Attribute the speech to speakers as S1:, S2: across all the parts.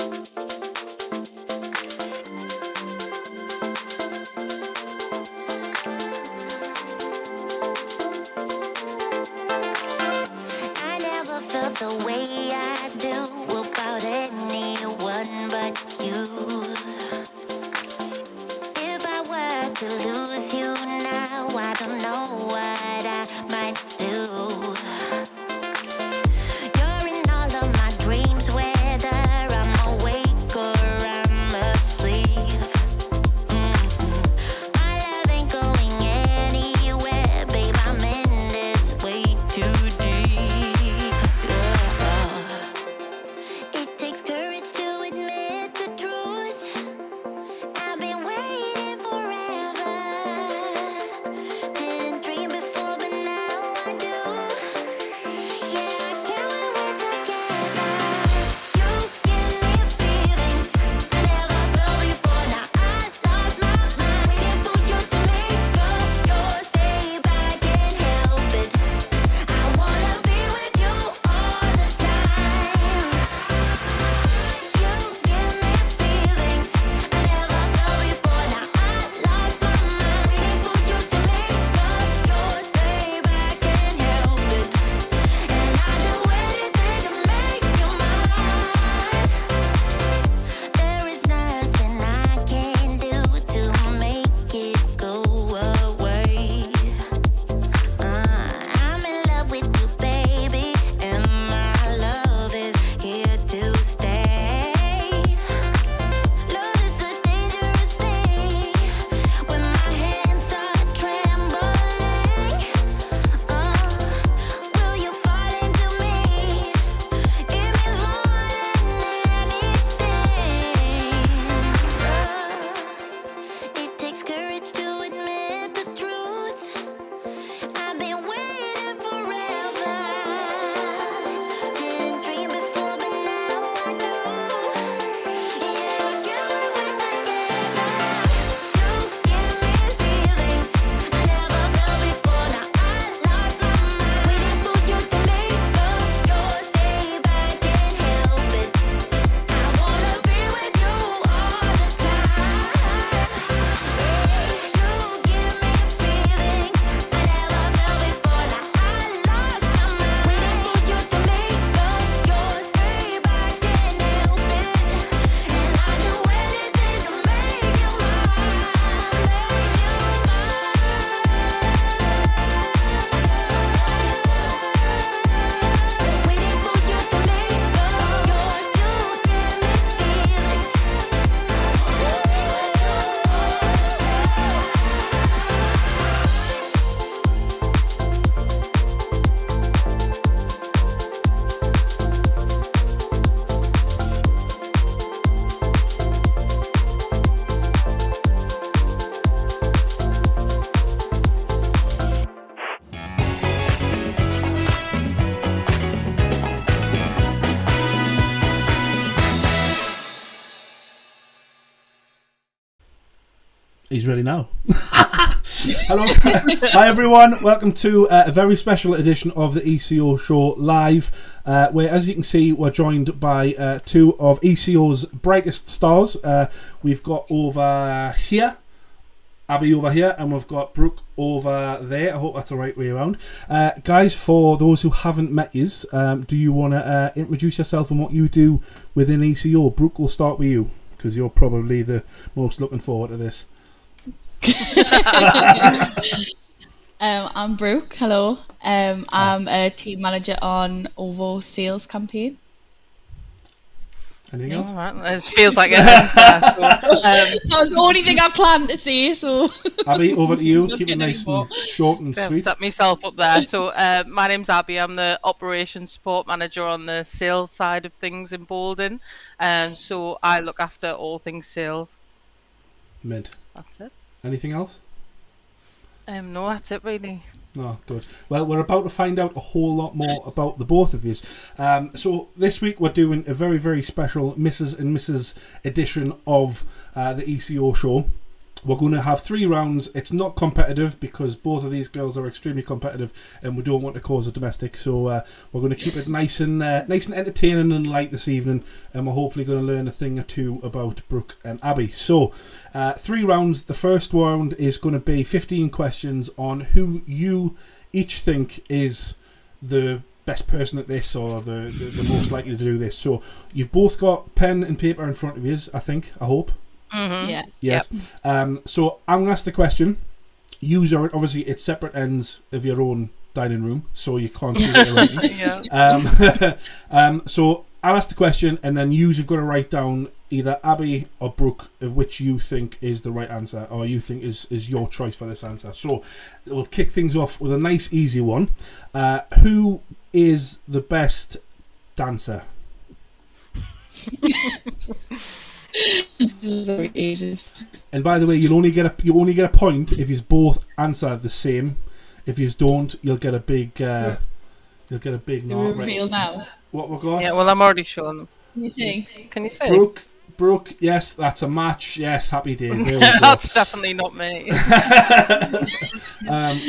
S1: I never felt the way I do about anyone but you. If I were to lose you now, I don't know what I might do. You're in all of my dreams, whether I'm awake or I'm asleep. My love ain't going anywhere, babe. I'm in this way too deep. It takes courage to admit the truth. I've been waiting forever. Didn't dream before, but now I do. Yeah, I can't when we're together. You give me feelings I never felt before. Now I lost my mind, waiting for you to make up your say, but I can't help it. I wanna be with you all the time. You give me feelings I never felt before. Now I lost my mind, waiting for you to make up your say, but I can't help it. And I'd do anything to make you mine. There is nothing I can do to make it go away. I'm in love with you, baby, and my love is here to stay. Love is a dangerous thing when my hands are trembling. Will you fall into me? It means more than anything. It takes courage to admit the truth. I've been waiting forever. Didn't dream before, but now I do. Yeah, I can't when we're together. You give me feelings I never felt before. Now I lost my mind, waiting for you to make up your say, but I can't help it. I wanna be with you all the time. You give me feelings I never felt before. Now I lost my mind, waiting for you to make up your say, but I can't help it. And I'd do anything to make you mine, make you mine. Waiting for you to make up yours. You give me feelings.
S2: He's ready now. Hello. Hi everyone, welcome to a very special edition of the ECO show live, where as you can see we're joined by two of ECO's brightest stars. We've got over here Abby over here, and we've got Brooke over there. I hope that's the right way around. Guys, for those who haven't met you, do you want to introduce yourself and what you do within ECO? Brooke, we'll start with you, because you're probably the most looking forward to this.
S3: I'm Brooke. Hello. I'm a team manager on OVO sales campaign.
S2: Anything else?
S4: All right. It feels like it ends there. So,
S3: That was the only thing I planned to say. So
S2: Abby, over to you.
S3: Not
S2: Keep it
S3: getting
S2: nice
S3: any more.
S2: and short and
S4: I've
S2: sweet.
S4: set myself up there. So my name's Abby. I'm the operations support manager on the sales side of things in Bolden. So I look after all things sales.
S2: Mint.
S4: That's it.
S2: Anything else?
S4: No, that's it really.
S2: Oh, good. Well, we're about to find out a whole lot more about the both of you. So this week we're doing a very, very special Mrs. and Mrs. edition of the ECO show. We're going to have 3 rounds. It's not competitive because both of these girls are extremely competitive, and we don't want to cause a domestic. So we're going to keep it nice and entertaining and light this evening, and we're hopefully going to learn a thing or two about Brooke and Abby. So 3 rounds. The first round is going to be 15 questions on who you each think is the best person at this, or the most likely to do this. So you've both got pen and paper in front of you, I hope.
S4: Mm-hmm.
S3: Yeah.
S2: Yes.
S4: Yep.
S2: So I'm going to ask the question. Use are obviously it's separate ends of your own dining room, so you can't see what you're writing.
S4: Yeah.
S2: So I'll ask the question, and then you've got to write down either Abby or Brooke of which you think is the right answer, or you think is your choice for this answer. So we'll kick things off with a nice, easy one. Who is the best dancer?
S3: This is very easy.
S2: And by the way, you only get a point if you both answer the same. If you don't, you'll get a big
S3: Do we
S2: no.
S3: reveal now?
S2: What we got?
S4: Yeah, well, I'm already showing them.
S3: Can you see?
S4: Can you see?
S2: Brooke, yes, that's a match. Yes, happy days. There we go.
S4: That's definitely not me.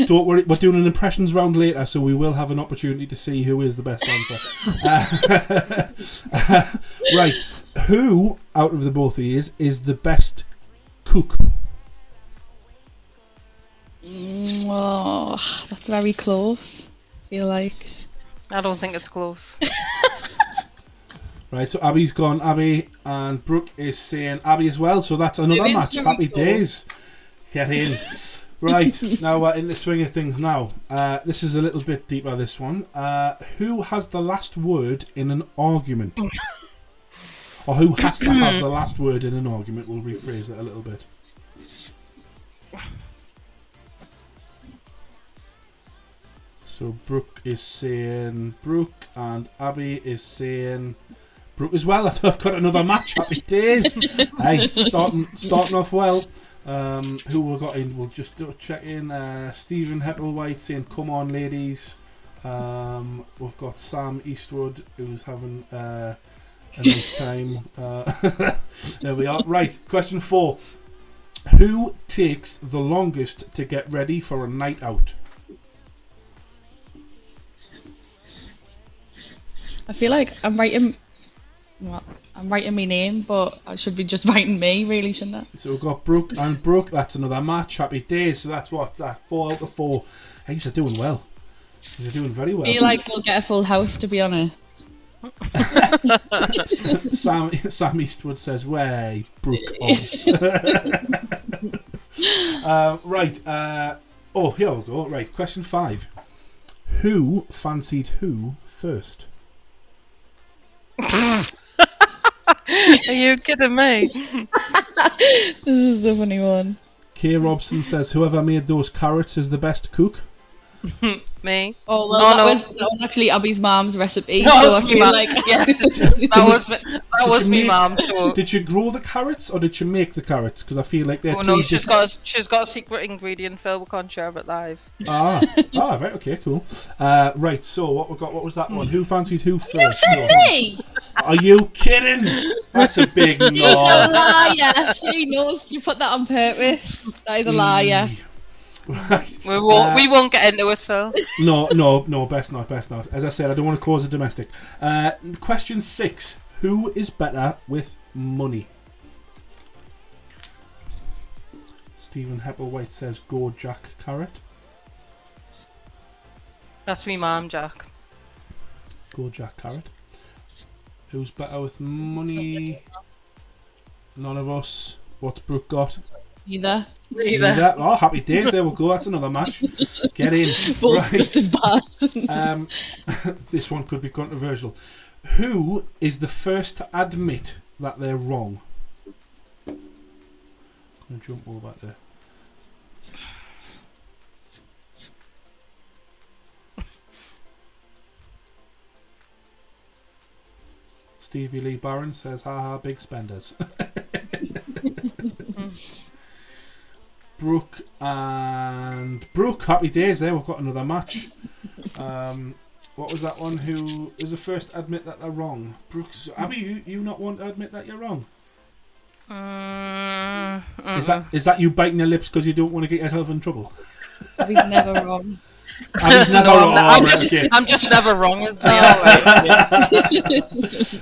S2: Don't worry, we're doing an impressions round later, so we will have an opportunity to see who is the best answer. Right, who out of the both of you is the best cook?
S3: Oh, that's very close. I feel like.
S4: I don't think it's close.
S2: Right, so Abby's gone Abby, and Brooke is saying Abby as well, so that's another
S3: It is
S2: match.
S3: very
S2: Happy
S3: cool.
S2: days. Get in. Right, now we're in the swing of things now. This is a little bit deeper, this one. Who has the last word in an argument? Or who has to have the last word in an argument? We'll rephrase it a little bit. So Brooke is saying Brooke, and Abby is saying Brooke as well. I've got another match. Happy days. Hey, starting off well. Who we got in? We'll just check in. Stephen Hepplewhite saying, "Come on, ladies." We've got Sam Eastwood who's having a nice time. There we are. Right, question 4. Who takes the longest to get ready for a night out?
S3: I feel like I'm writing my name, but I should be just writing me, really, shouldn't I?
S2: So we've got Brooke and Brooke. That's another match. Happy days. So that's what? 4 out of 4. Hey, they're doing well. They're doing very well.
S3: I feel like we'll get a full house, to be honest.
S2: Sam Eastwood says, "Way, Brooke odds." Right. Oh, here we go. Right. Question 5. Who fancied who first?
S4: Are you kidding me?
S3: This is a funny one.
S2: Kay Robson says, "Whoever made those carrots is the best cook."
S4: Me?
S3: Oh well,
S4: No, no.
S3: that was actually Abby's mum's recipe.
S4: That
S3: So
S4: was
S3: I
S4: me,
S3: feel
S4: Mum.
S3: like
S4: Yeah. That was
S2: you
S4: me,
S2: make-
S4: Mum. So.
S2: Did you grow the carrots or did you make the carrots? Because I feel like they're
S4: Oh
S2: two
S4: no, she's
S2: different.
S4: got a secret ingredient, Phil. We can't share it live.
S2: Right, okay, cool. Right, so what we got? What was that one? Who fancied who first?
S3: Hey!
S2: Are you kidding? That's a big
S3: She's a
S2: no.
S3: liar. She knows she put that on purpose. That is a liar.
S2: Right.
S4: We won't get into it, Phil.
S2: No, best not. As I said, I don't want to cause a domestic. Question 6. Who is better with money? Stephen Hepplewhite says, "Go Jack Carrot."
S4: That's me, Mum, Jack.
S2: Go Jack Carrot. Who's better with money? None of us. What's Brooke got?
S3: Either.
S4: Neither.
S2: Oh, happy days. There we go. That's another match. Get in.
S3: Both just as bad.
S2: This one could be controversial. Who is the first to admit that they're wrong? I'm going to jump over there. Stevie Lee Barron says, "Haha, big spenders." Brooke and Brooke, happy days there. We've got another match. What was that one? Who is the first to admit that they're wrong? Brooke, Abby, you not want to admit that you're wrong? Is that you biting your lips because you don't want to get yourself in trouble?
S3: He's never wrong.
S2: Abby's never
S4: No,
S2: wrong.
S4: I'm
S2: Right,
S4: just,
S2: okay.
S4: I'm just never wrong as the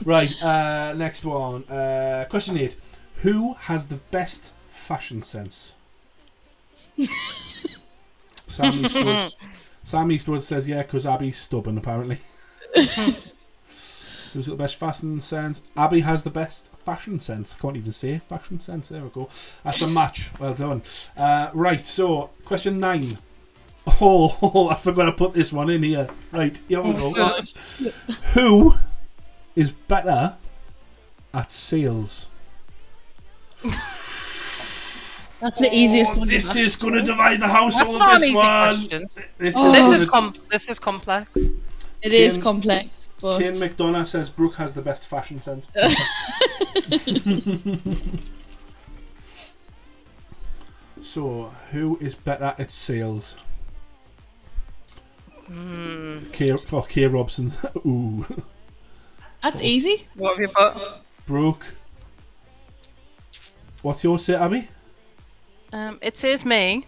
S2: Right, next one. Question 8. Who has the best fashion sense? Sam Eastwood says yeah, because Abby's stubborn, apparently. Who's got the best fashion sense? Abby has the best fashion sense. I can't even say fashion sense. There we go. That's a match. Well done. Right, so question 9. Oh, I forgot to put this one in here. Right, here we go. Who is better at sales?
S3: That's the easiest one.
S2: This is going to divide the household.
S4: That's not an
S2: this
S4: easy
S2: one.
S4: question.
S2: This
S4: This is complex.
S3: It is complex, but
S2: Kane McDonough says Brooke has the best fashion sense. So, who is better at sales? K. Robson. Ooh.
S3: that's easy.
S4: What have you put?
S2: Brooke. What's yours say, Abby?
S4: It says me.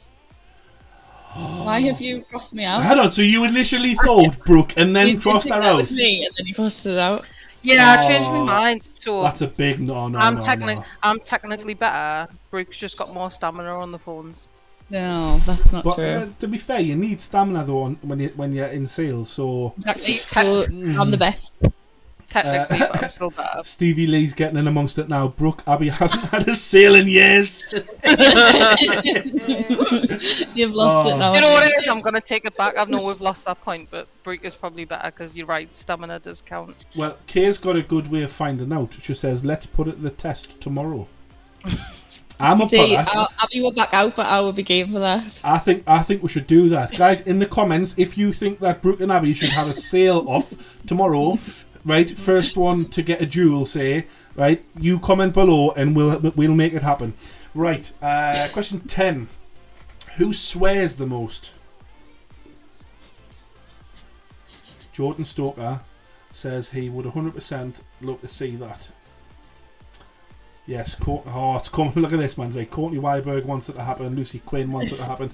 S3: Why have you crossed me out?
S2: Hold on, so you initially thought Brooke and then
S3: You
S2: crossed
S3: did
S2: her
S3: that
S2: out?
S3: with me, and then you crossed it out.
S4: Yeah, I changed my mind. So
S2: That's a big no.
S4: I'm technically better. Brooke's just got more stamina on the phones.
S3: No, that's not
S2: But
S3: true.
S2: to be fair, you need stamina though when you're in sales. So
S3: Exactly. So I'm the best.
S4: Technically, but I'm still better.
S2: Stevie Lee's getting in amongst it now. Brooke, Abby hasn't had a sale in years.
S3: You've lost it now.
S4: Do you know what it is? I'm gonna take it back. I know we've lost that point, but Brooke is probably better because you're right. Stamina does count.
S2: Well, Kay's got a good way of finding out. She says, "Let's put it to the test tomorrow." I'm up for
S3: See,
S2: that.
S3: Abby will back out, but I will be game for that.
S2: I think we should do that, guys. In the comments, if you think that Brooke and Abby should have a sale off tomorrow, right? First one to get a jewel, say, right? You comment below, and we'll make it happen. Right. Question 10. Who swears the most? Jordan Stoker says he would 100% love to see that. Yes, it's coming. Look at this, man. Right, Courtney Weiberg wants it to happen. Lucy Quinn wants it to happen.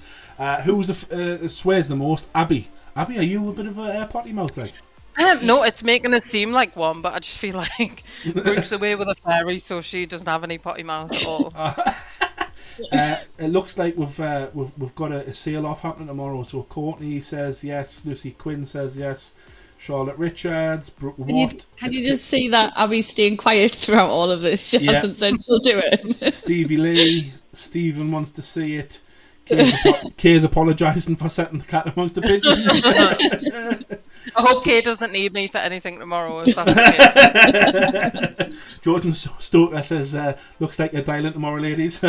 S2: Who's the swears the most? Abby. Abby, are you a bit of a potty mouth, like?
S4: No, it's making it seem like one, but I just feel like Brooke's away with a fairy, so she doesn't have any potty mouth at all.
S2: It looks like we've got a sale off happening tomorrow. So Courtney says yes. Lucy Quinn says yes. Charlotte Richards, Brooke Watt.
S3: Can you just see that Abby's staying quiet throughout all of this? She hasn't said she'll do it.
S2: Stevie Lee. Stephen wants to see it. Kay's apologising for setting the cat amongst the pigeons.
S4: I hope Kay doesn't need me for anything tomorrow. If that's the case.
S2: Jordan Stoker says, looks like you're dialing tomorrow, ladies.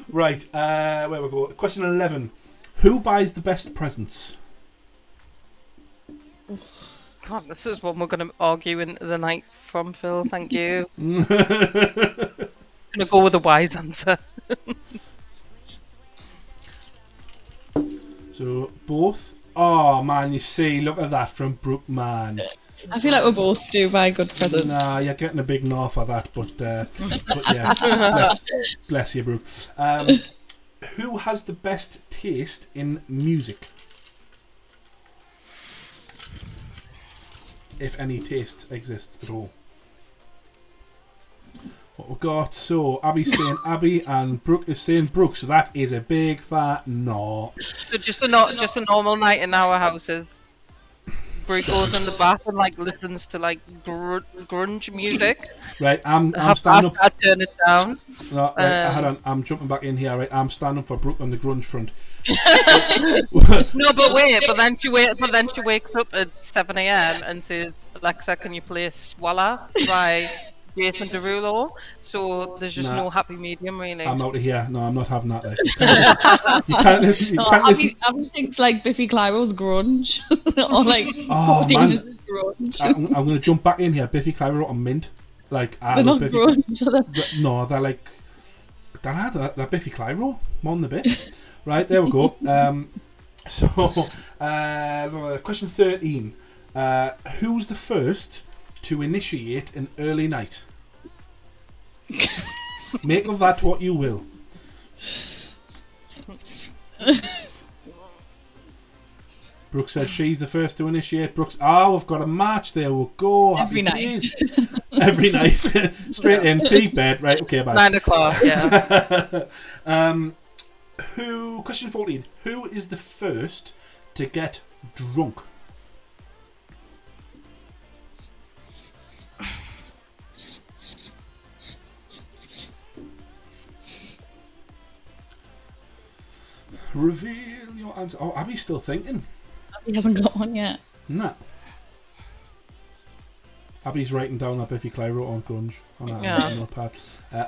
S2: Right, where we go. Question 11. Who buys the best presents?
S4: God, this is one we're going to argue into the night from Phil. Thank you. I'm going to go with a wise answer.
S2: So, both? Oh, man, you see, look at that from Brooke, man.
S3: I feel like we both do buy good presents.
S2: Nah, you're getting a big no for that, but yeah, bless you, Brooke. Who has the best taste in music? If any taste exists at all. What we got? So Abby's saying Abby and Brooke is saying Brooke. So that is a big fat no.
S4: So just a normal night in our houses. Brooke goes in the bath and like listens to like grunge music.
S2: Right, I'm standing up.
S4: I turn it down.
S2: No, right, hold on. I'm jumping back in here. Right, I'm standing for Brooke on the grunge front.
S4: No, but wait. But then she wakes up at 7 a.m. and says, "Alexa, can you play Swallow by Jason Derulo?" So there's just no happy medium, really.
S2: I'm out of here. No, I'm not having that. Like, you can't listen. You can't listen.
S3: Abby thinks like Biffy Clyro's grunge, or like
S2: Oh,
S3: Codeine
S2: man.
S3: is grunge.
S2: I'm going to jump back in here. Biffy Clyro on Mint. Like, I
S3: They're
S2: love
S3: not
S2: Biffy.
S3: grunge, are they?
S2: No, they're like they're Biffy Clyro more than the bit. Right, there we go. So question 13. Who's the first to initiate an early night? Make of that what you will. Brooke said she's the first to initiate. Brooks, we've got a match. There we'll go.
S3: Every
S2: Happy
S3: night.
S2: days. Every night. Straight in, tea, bed. Right, okay, bye.
S4: 9 o'clock, yeah.
S2: Question 14. Who is the first to get drunk? Reveal your answer. Oh, Abby's still thinking.
S3: He hasn't got one yet.
S2: Nah. Abby's writing down that Biffy Clyro wrote on grunge on that
S4: Yeah.
S2: notepad.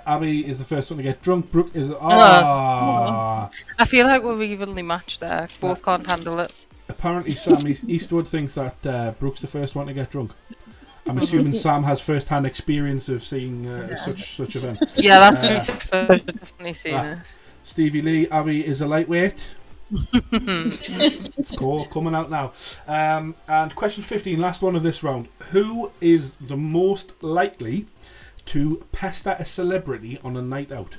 S2: Abby is the first one to get drunk. Brooke is
S4: I feel like we're evenly matched there. Both can't handle it.
S2: Apparently Sam Eastwood thinks that Brooke's the first one to get drunk. I'm assuming Sam has first-hand experience of seeing such events.
S4: Yeah, that's I've definitely seen it.
S2: Stevie Lee, Abby is a lightweight. It's cool, coming out now. And question 15, last one of this round. Who is the most likely to pester a celebrity on a night out?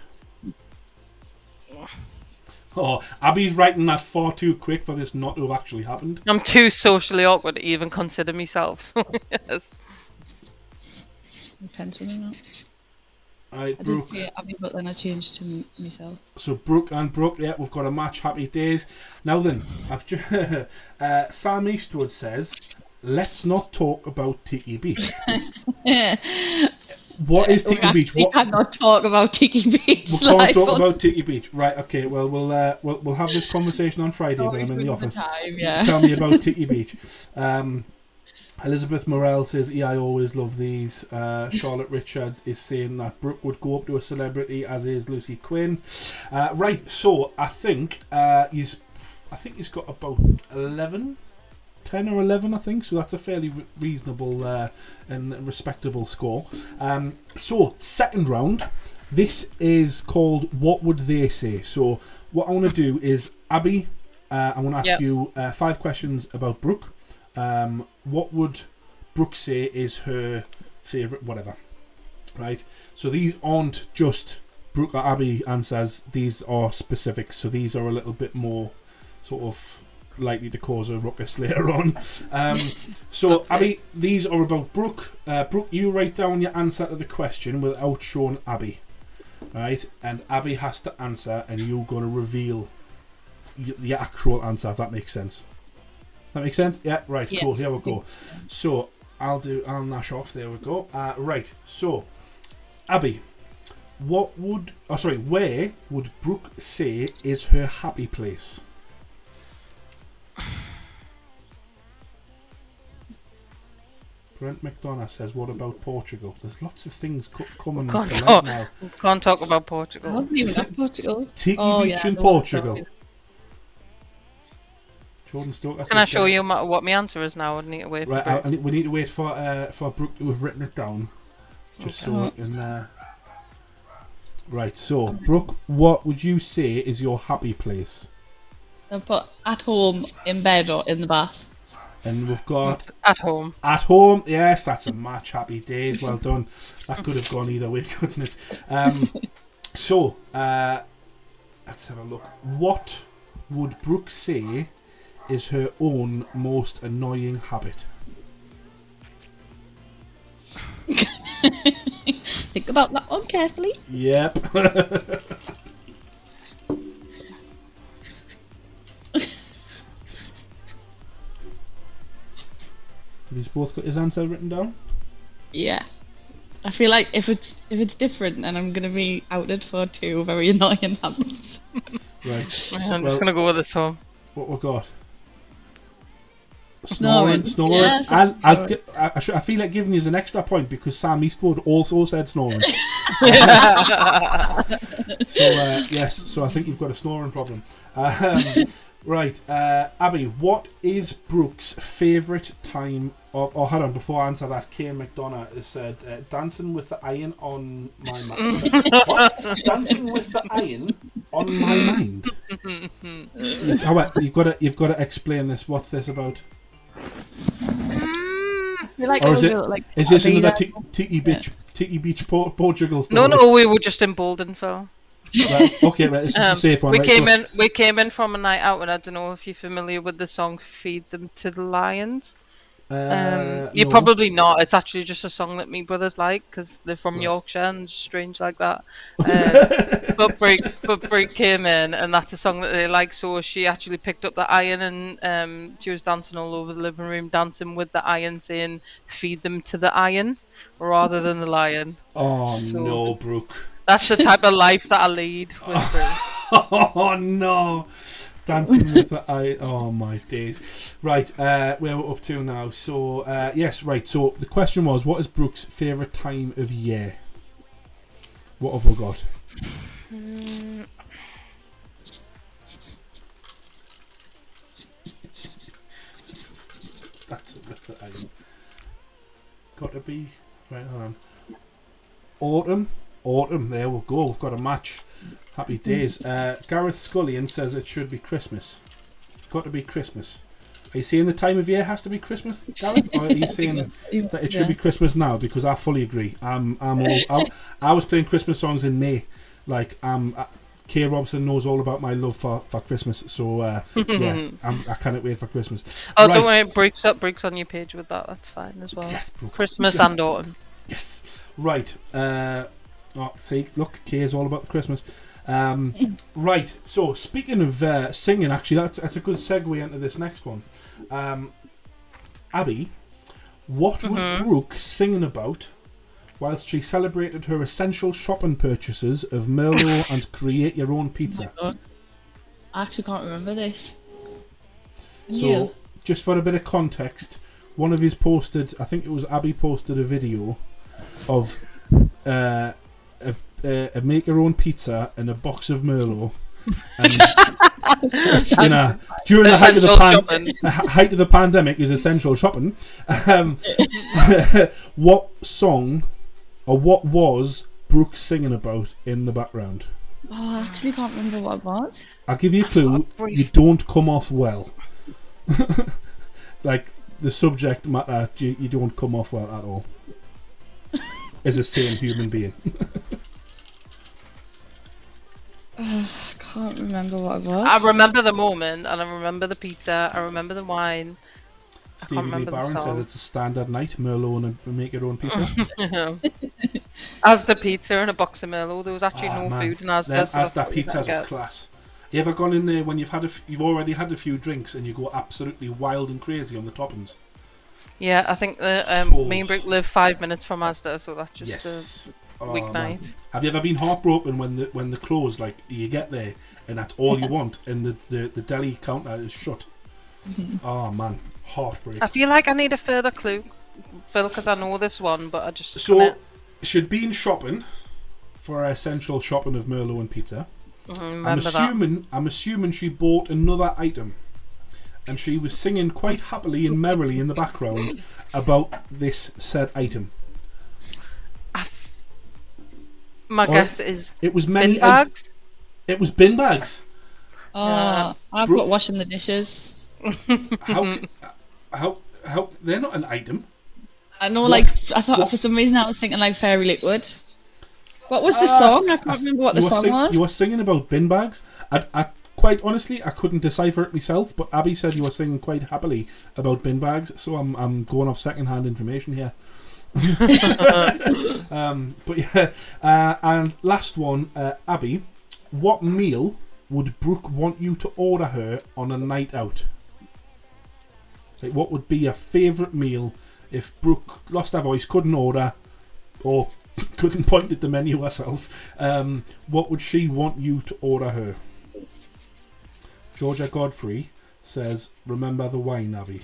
S2: Oh, Abby's writing that far too quick for this not to have actually happened.
S4: I'm too socially awkward to even consider myself. So yes.
S3: Depends whether or not.
S2: Right,
S3: I
S2: Brooke.
S3: did say Abby, but then I changed to myself.
S2: So Brooke and Brooke, yeah, we've got a match. Happy days. Now then, Sam Eastwood says, "Let's not talk about Tiki Beach." What is Tiki Beach?
S3: We cannot talk about Tiki Beach.
S2: We can't talk about Tiki Beach, right? Okay. Well, we'll have this conversation on Friday when I'm in the office. Tell me about Tiki Beach. Elizabeth Morel says, I always love these. Charlotte Richards is saying that Brooke would go up to a celebrity, as is Lucy Quinn. Right, so I think he's got about 10 or 11, I think. So that's a fairly reasonable and respectable score. So second round, this is called What Would They Say? So what I want to do is, Abby, I want to ask you 5 questions about Brooke. What would Brooke say is her favourite whatever, right? So these aren't just Brooke or Abby answers, these are specific, so these are a little bit more sort of likely to cause a ruckus later on. So okay. Abby, these are about Brooke. Brooke, you write down your answer to the question without showing Abby, right? And Abby has to answer and you're going to reveal the actual answer, if that makes sense. That makes sense? Yeah, right, yeah. Cool, here we go. So, I'll nash off, there we go. Right, so, Abby, where would Brooke say is her happy place? Brent McDonough says, what about Portugal? There's lots of things coming to light now.
S4: Can't talk about Portugal.
S3: I wasn't even at Portugal.
S2: Tiki Beach in Portugal. Jordan Stoker.
S4: Can I show you what my answer is now? I need to wait for
S2: right, we need to wait for Brooke to have written it down. Just okay. So we can... Right, so, Brooke, what would you say is your happy place?
S3: I've put at home, in bed, or in the bath.
S2: And we've got...
S4: At home.
S2: At home, yes, that's a match. Happy days, well done. That could have gone either way, couldn't it? So, let's have a look. What would Brooke say is her own most annoying habit?
S3: Think about that one carefully.
S2: Yep. He's both got his answer written down?
S3: Yeah. I feel like if it's different, then I'm gonna be outed for 2 very annoying habits.
S2: Right.
S4: I'm just gonna go with this one.
S2: What we got?
S3: Snoring.
S2: Yeah, and I feel like giving you an extra point because Sam Eastwood also said snoring. So yes, so I think you've got a snoring problem. Right, Abby, what is Brooke's favourite time of... Oh, hold on, before I answer that, Kane McDonough has said, dancing with the iron on my mind. What? Dancing with the iron on my mind? You've got to explain this. What's this about?
S3: Like
S2: or is it, like is this another Tiki Tiki Beach, Portugal.
S4: No, we were just in Bolden, Phil.
S2: Right, okay, right. This is a safe one.
S4: We
S2: right,
S4: came in from a night out, and I don't know if you're familiar with the song "Feed Them to the Lions." You're
S2: no.
S4: probably not. It's actually just a song that me brothers like because they're from Yorkshire and it's strange like that. But Brie came in, and that's a song that they like. So she actually picked up the iron, and she was dancing all over the living room, dancing with the iron, saying "Feed them to the iron," rather than the lion.
S2: Oh
S4: So-
S2: no, Brooke.
S4: That's the type of life that I lead with Brie.
S2: Oh no. Dancing with the eye. Oh my days. Right, where we're up to now. So, yes, right. So the question was, what is Brooke's favourite time of year? What have we got? That's a bit that I got to be. Right, hold on. Autumn, there we go. We've got a match. Happy days. Gareth Scullion says it should be Christmas. Got to be Christmas. Are you saying the time of year has to be Christmas, Gareth? Or are you saying that it should be Christmas now? Because I fully agree. I was playing Christmas songs in May. Like, Kay Robson knows all about my love for Christmas. So, yeah, I cannot wait for Christmas.
S4: Oh,
S2: Right.
S4: don't worry, Brooke's on your page with that. That's fine as well.
S2: Yes, Brooke.
S4: Christmas
S2: Yes.
S4: and autumn.
S2: Yes. Right. See, look, Kay is all about the Christmas. Right. So, speaking of singing, actually, that's a good segue into this next one. Abby, what was Brooke singing about whilst she celebrated her essential shopping purchases of Merlot and Create Your Own Pizza?
S3: God. I actually can't remember this.
S2: So,
S3: You?
S2: just for a bit of context, one of his posted, I think it was Abby posted a video of a make your own pizza and a box of Merlot. And, which, you know, during the height of the pandemic is essential shopping. What song or what was Brooke singing about in the background?
S3: Oh, I actually can't remember what it was.
S2: I'll give you a clue. You don't come off well. Like, the subject matter, you don't come off well at all. As a sane human being.
S3: I can't remember what it was.
S4: I remember the moment, and I remember the pizza. I remember the wine.
S2: Stevie Lee
S4: remember the
S2: Barron says
S4: song.
S2: it's a standard night, Merlot and a make your own pizza.
S4: Asda pizza and a box of Merlot. There was actually
S2: Oh,
S4: no
S2: man.
S4: food in Asda.
S2: Them
S4: so that's
S2: Asda
S4: what we
S2: pizzas
S4: didn't
S2: are
S4: get.
S2: class. You ever gone in there when you've already had a few drinks and you go absolutely wild and crazy on the toppings?
S4: Yeah, I think that me and Brooke live 5 minutes from Asda, so that's just
S2: Yes.
S4: a
S2: Oh,
S4: weeknight.
S2: man. Have you ever been heartbroken when the close, like, you get there and that's all you want and the deli counter is shut? Oh man, heartbreak.
S4: I feel like I need a further clue, Phil, because I know this one, but I just
S2: So,
S4: can't.
S2: she'd been shopping for her essential shopping of Merlot and pizza.
S4: Remember
S2: I'm assuming she bought another item, and she was singing quite happily and merrily in the background about this said item.
S4: My
S2: Or
S4: guess is
S2: It was many
S4: bin bags.
S2: It was bin bags.
S3: Oh, I've
S2: Bro-
S3: got washing the dishes.
S2: How they're not an item.
S3: I know,
S2: What?
S3: like, I thought
S2: What?
S3: for some reason I was thinking like Fairy Liquid. What was the song? I can't remember what the song was.
S2: You were singing about bin bags. I quite honestly, I couldn't decipher it myself. But Abby said you were singing quite happily about bin bags, so I'm going off second-hand information here. But yeah, and last one, Abby, what meal would Brooke want you to order her on a night out? Like, what would be your favourite meal if Brooke lost her voice, couldn't order, or couldn't point at the menu herself? What would she want you to order her? Georgia Godfrey says, "Remember the wine, Abby."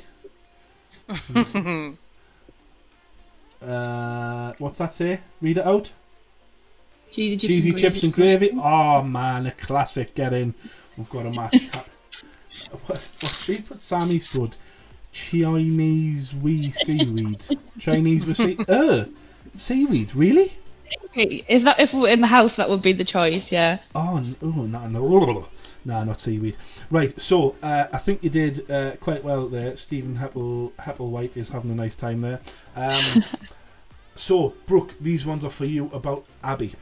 S2: What's that say? Read it out. Cheesy chips and gravy. Oh man, a classic. Get in. We've got a match. What's she put? Sam Eastwood. Chinese wee seaweed. Chinese with seaweed. Really?
S3: Is that if we were in the house? That would be the choice. Yeah.
S2: Oh no. Nah, not seaweed. Right, so I think you did quite well there. Stephen Hepplewhite is having a nice time there. So, Brooke, these ones are for you about Abby.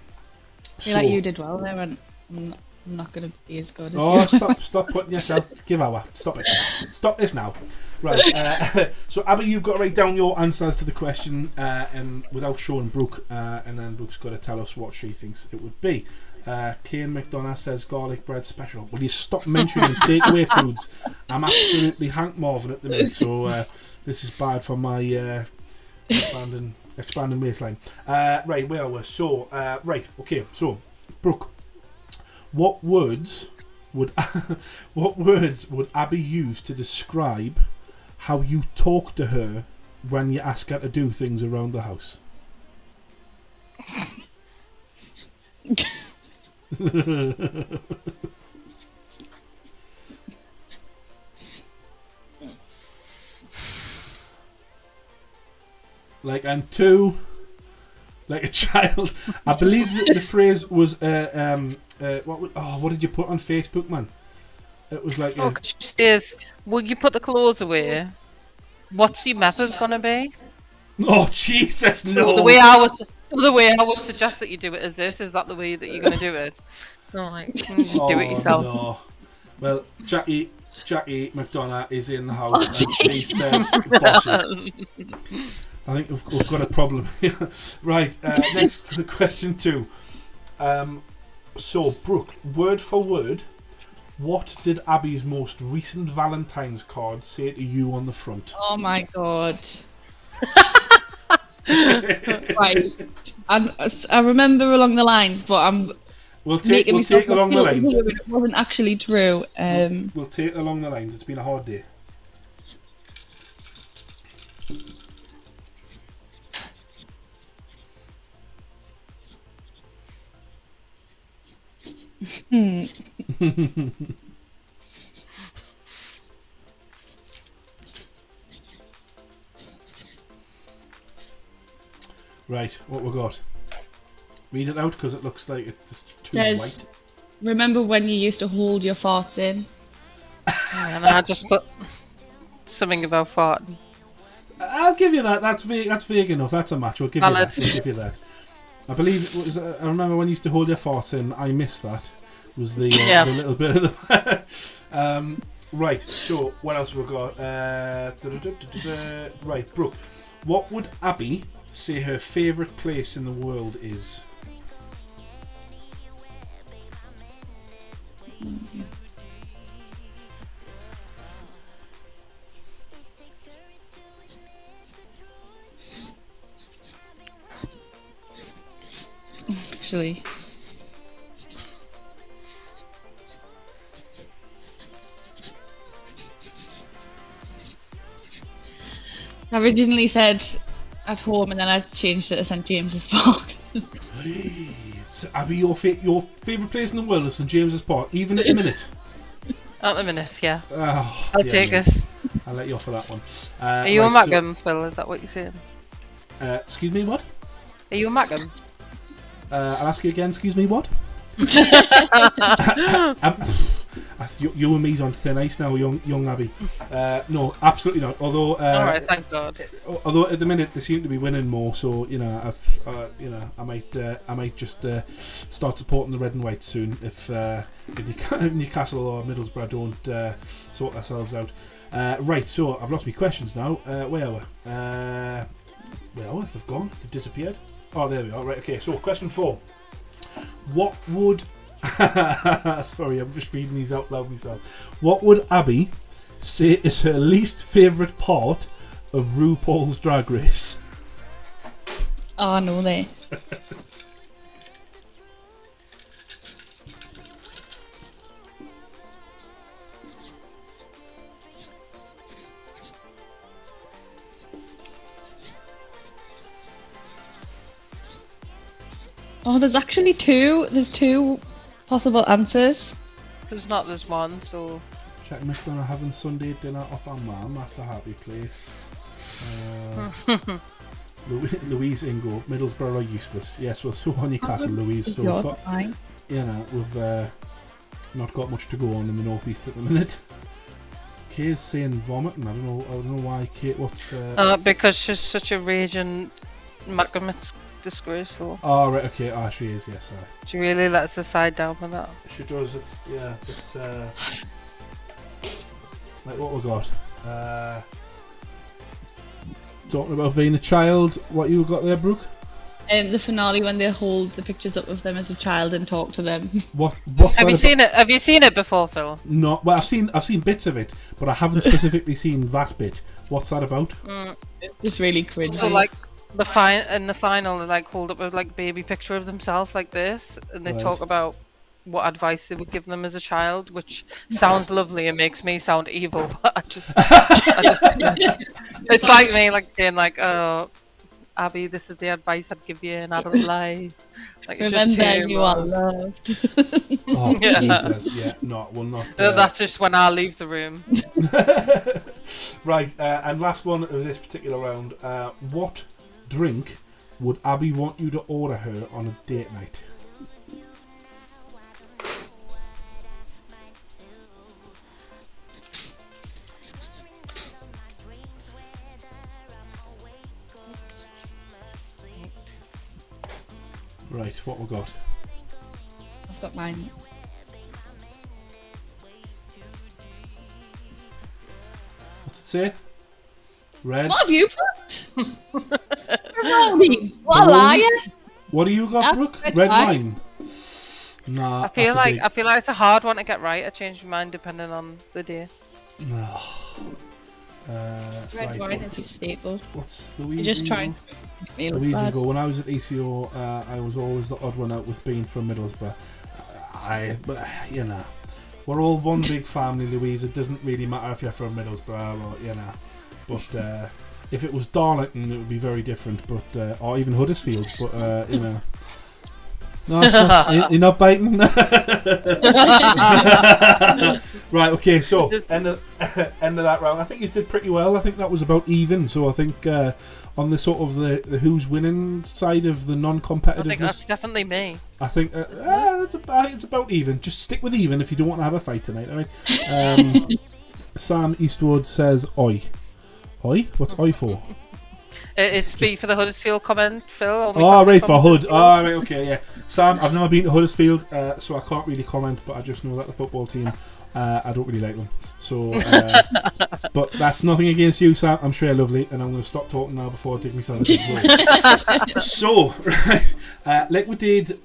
S3: I feel like you did well there, and I'm not going to be as good as
S2: Oh,
S3: you.
S2: stop putting yourself. Give our. Stop it. Stop this now. Right. So, Abby, you've got to write down your answers to the question, and without showing Brooke, and then Brooke's got to tell us what she thinks it would be. Kane McDonough says garlic bread special. Will you stop mentioning takeaway foods? I'm absolutely Hank Marvin at the minute, so this is bad for my expanding waistline. Right, where are we? So, right, okay. So, Brooke, what words would Abby use to describe how you talk to her when you ask her to do things around the house? Like I'm too like a child. I believe that the phrase was what did you put on Facebook, man? It was like
S4: She says, will you put the clothes away? What's your method gonna be?
S2: oh Jesus, no.
S4: So the way I would suggest that you do it is this. Is that the way that you're gonna do it? Oh, like, can you just do it yourself?
S2: No. Well, Jackie McDonough is in the house and she's bossy. I think we've got a problem here. Right, next question 2. So, Brooke, word for word, what did Abby's most recent Valentine's card say to you on the front?
S3: Oh my god. Right. I remember along the lines, but
S2: We'll take along the lines.
S3: It wasn't actually true.
S2: We'll take along the lines. It's been a hard day. Right, what we got? Read it out because it looks like it's just too white.
S3: Remember when you used to hold your farts in?
S4: And I just put something about farting.
S2: I'll give you that. That's vague enough. That's a match. We'll give you that. We'll give you that. I believe it was. I remember when you used to hold your farts in. I missed that. Was the little bit of the. Right. So what else have we got? Right, Brooke. What would Abby say her favourite place in the world is?
S3: Actually. I originally said at home and then I changed it to St James's Park.
S2: So, Abby, your favourite place in the world is St James's Park, even at the minute?
S4: At the minute, yeah.
S2: Oh,
S4: I'll take it.
S2: I'll let you off for that one.
S4: Are you a Macam, Phil? Is that what you're saying?
S2: Excuse me, what?
S4: Are you a Macam?
S2: I'll ask you again, excuse me, what? You and me's on thin ice now, young Abby. No, absolutely not. Although,
S4: alright, thank God.
S2: Although at the minute they seem to be winning more, so I might just start supporting the red and white soon if Newcastle or Middlesbrough don't sort themselves out. Right, so I've lost my questions now. Where are we? They've gone. They've disappeared. Oh, there we are. Right, okay. So, question 4. What would... Sorry, I'm just reading these out loud myself. What would Abby say is her least favourite part of RuPaul's Drag Race?
S3: Oh, no, they. Oh, there's actually 2. There's 2 possible answers.
S4: There's one, so...
S2: Jackie McDonough having Sunday dinner off our mum. That's a happy place. Louise Ingo, Middlesbrough are useless. Yes, well, so on Newcastle, Louise. So we've got, we've not got much to go on in the northeast at the minute. Kay's saying vomiting. I don't know why. Kate, what's?
S4: Because she's such a raging Macamit's disgraceful.
S2: Oh, right, okay. Ah, she is, yes.
S4: She really lets her side down with that.
S2: She does. It's like what we got. Talking about being a child. What you got there, Brooke?
S3: The finale when they hold the pictures up of them as a child and talk to them.
S2: What's
S4: Have
S2: that
S4: you seen it? Have you seen it before, Phil?
S2: No, well, I've seen bits of it, but I haven't specifically seen that bit. What's that about?
S3: It's really cringy.
S4: So like in the final, they like hold up a like baby picture of themselves like this, and they
S2: Right.
S4: talk about what advice they would give them as a child, which sounds lovely and makes me sound evil. But I just it's like me like saying like, oh, Abby, this is the advice I'd give you in adult life. Like, it's just
S3: Remember, you are
S4: terrible.
S3: loved.
S2: Oh,
S4: Yeah.
S2: Jesus. Yeah, no, we'll not.
S4: That's just when I leave the room.
S2: Right, and last one of this particular round. What drink would Abby want you to order her on a date night? Right, what we got?
S3: I've got mine.
S2: What's it say? Red.
S3: What have you put? Peroni. What a liar.
S2: What do you got,
S3: That's
S2: Brooke?
S3: red
S2: Red
S3: wine.
S2: wine. Nah,
S4: I feel
S2: that's a
S4: like it's a hard one to get right. I change my mind depending on the day.
S2: big...
S3: Red
S2: right,
S3: wine is a staple.
S2: what's Louise?
S3: You're just
S2: you
S3: trying
S2: go?
S3: to make me look
S2: Louise, you
S3: bad.
S2: go. When I was at ECO, I was always the odd one out with being from Middlesbrough. But you know, we're all one big family, Louise. It doesn't really matter if you're from Middlesbrough or you know. But if it was Darlington, it would be very different. But or even Huddersfield. But you know. No, it's not, you're not biting. Right, okay, so end of that round. I think you did pretty well. I think that was about even. So I think on the sort of the who's winning side of the
S4: I
S2: non-competitiveness,
S4: think that's definitely me.
S2: I think it's about even. Just stick with even if you don't want to have a fight tonight. All right. Sam Eastwood says, "Oi, oi. What's oi for?"
S4: It's B for the Huddersfield comment, Phil.
S2: Oh, right, for Hood. Oh, right, okay, yeah. Sam, I've never been to Huddersfield, so I can't really comment, but I just know that the football team, I don't really like them. So, but that's nothing against you, Sam. I'm sure you're lovely, and I'm going to stop talking now before I dig myself a big hole. So, right, like we did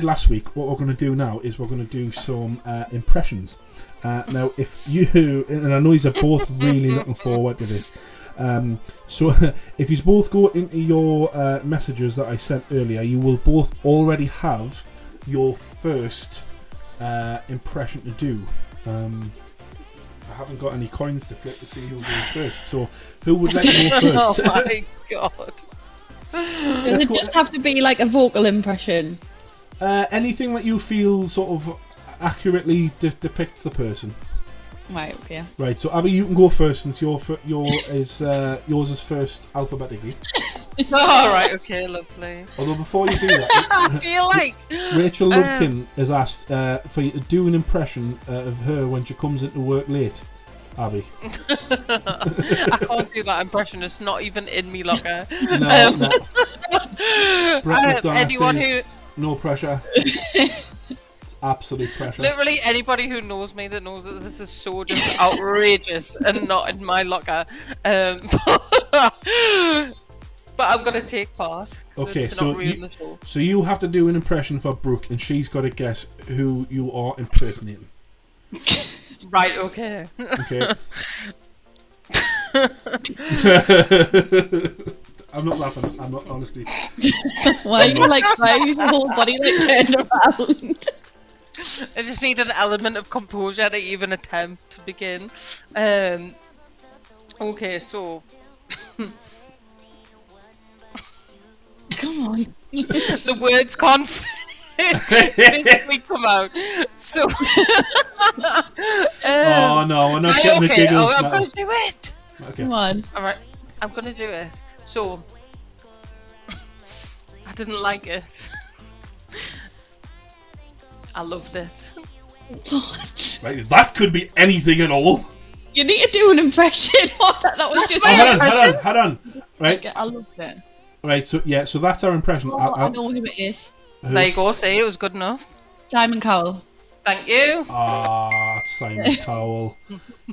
S2: last week, what we're going to do now is we're going to do some impressions. Now, if you, and I know you're both really looking forward to this, so if you both go into your messages that I sent earlier, you will both already have your first impression to do. I haven't got any coins to flip to see who goes first, so who would like to go
S4: Oh
S2: first?
S4: my god.
S3: Does it just have to be like a vocal impression?
S2: Anything that you feel sort of accurately depicts the person.
S3: Right, okay.
S2: Right, so Abby, you can go first since yours is first alphabetically.
S4: All right, okay, lovely.
S2: Although before you do that,
S4: I feel like
S2: Rachel Ludkin has asked for you to do an impression of her when she comes into work late. Abby.
S4: I can't do that impression. It's not even in me locker.
S2: No, no. Brooke McDonough
S4: Anyone
S2: says, no pressure. It's absolute pressure.
S4: Literally anybody who knows me that knows that this is so just outrageous and not in my locker. But I'm gonna take part.
S2: Okay,
S4: it's
S2: so
S4: not ruin the show.
S2: So you have to do an impression for Brooke, and she's got to guess who you are impersonating.
S4: Right, okay.
S2: Okay. I'm not laughing. I'm not, honestly.
S3: Why are you your whole body like turned around?
S4: I just need an element of composure to even attempt to begin. Okay, so
S3: Come on.
S4: the words can't physically come out. So
S2: Oh no, we're not
S4: right,
S2: getting the
S4: okay,
S2: giggles
S4: I'm
S2: now.
S4: gonna do it.
S2: Okay.
S3: Come on.
S4: Alright, I'm gonna do it. So I didn't like it. I loved it.
S3: What?
S2: Right, that could be anything at all.
S3: You need to do an impression. That was just.
S2: Oh, hold on. Right.
S3: Okay, I loved it.
S2: Right, so that's our impression.
S3: Oh, I know who it is.
S4: There you go. See, it was good enough.
S3: Simon Cowell.
S4: Thank you.
S2: Ah, Simon Cowell.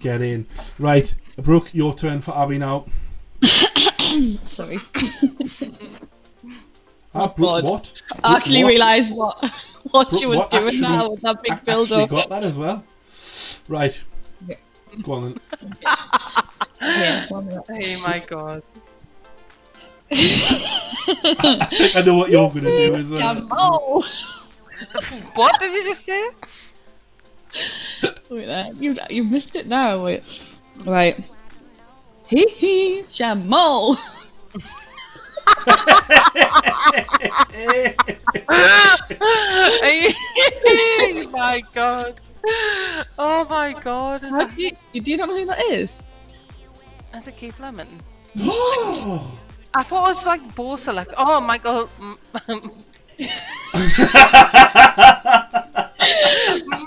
S2: Get in. Right, Brooke, your turn for Abby now.
S3: Sorry.
S2: Brooke,
S3: God.
S2: what?
S3: I actually realised what
S2: Brooke,
S3: she was
S2: what
S3: doing
S2: actually-
S3: now with that big build
S2: Actually
S3: up.
S2: got that as well. Right.
S3: Yeah.
S2: Go on then.
S3: Yeah, 1 minute.
S4: Oh my god.
S2: I think I know what you're going to do as well.
S3: Jamal.
S4: What did you just say?
S3: Wait there. You missed it now. Wait. Right. Hee Jamal.
S4: Oh my god. Oh my god. Is that,
S3: Do you not know who that is?
S4: is it Keith Lemon? I thought it was like Bosa, like, oh Michael.